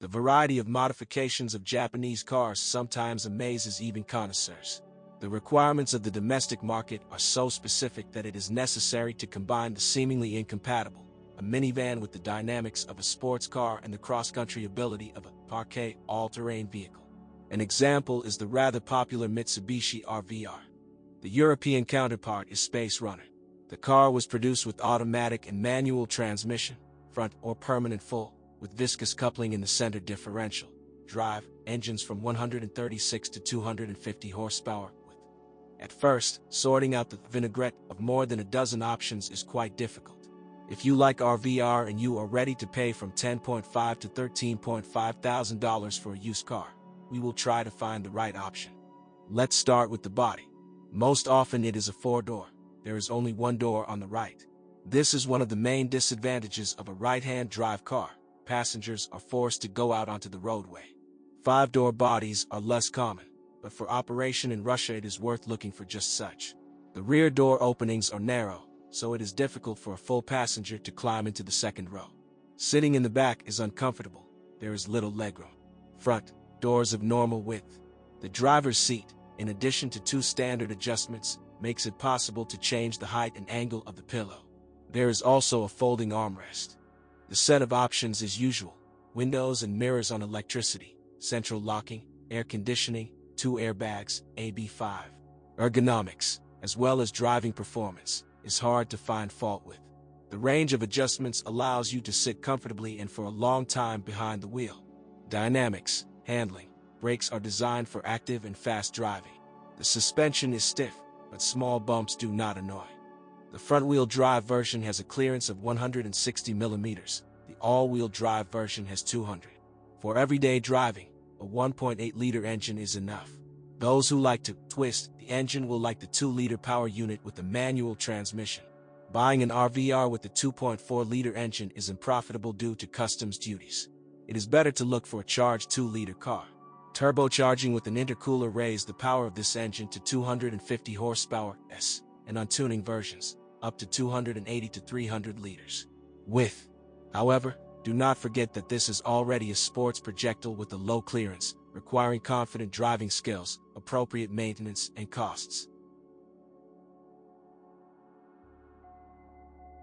The variety of modifications of Japanese cars sometimes amazes even connoisseurs. The requirements of the domestic market are so specific that it is necessary to combine the seemingly incompatible, a minivan with the dynamics of a sports car and the cross-country ability of a parquet all-terrain vehicle. An example is the rather popular Mitsubishi RVR. The European counterpart is Space Runner. The car was produced with automatic and manual transmission, front or permanent full, with viscous coupling in the center differential, drive, engines from 136 to 250 horsepower. At first, sorting out the vinaigrette of more than a dozen options is quite difficult. If you like RVR and you are ready to pay from $10.5 to $13.5 thousand for a used car, we will try to find the right option. Let's start with the body. Most often it is a four-door. There is only one door on the right. This is one of the main disadvantages of a right-hand drive car. Passengers are forced to go out onto the roadway. Five-door bodies are less common, but for operation in Russia it is worth looking for just such. The rear door openings are narrow, so it is difficult for a full passenger to climb into the second row. Sitting in the back is uncomfortable. There is little legroom. Front doors of normal width. The driver's seat, in addition to two standard adjustments, makes it possible to change the height and angle of the pillow. There is also a folding armrest. The set of options is usual: windows and mirrors on electricity, central locking, air conditioning, 2 airbags, AB5. Ergonomics, as well as driving performance, is hard to find fault with. The range of adjustments allows you to sit comfortably and for a long time behind the wheel. Dynamics, handling, brakes are designed for active and fast driving. The suspension is stiff, but small bumps do not annoy. The front-wheel drive version has a clearance of 160 millimeters. The all-wheel drive version has 200. For everyday driving, a 1.8-liter engine is enough. Those who like to twist the engine will like the 2-liter power unit with a manual transmission. Buying an RVR with the 2.4-liter engine is unprofitable due to customs duties. It is better to look for a charged 2-liter car. Turbocharging with an intercooler raised the power of this engine to 250 horsepower s, and on tuning versions, up to 280 to 300 liters. Width. However, do not forget that this is already a sports projectile with a low clearance, requiring confident driving skills, appropriate maintenance, and costs.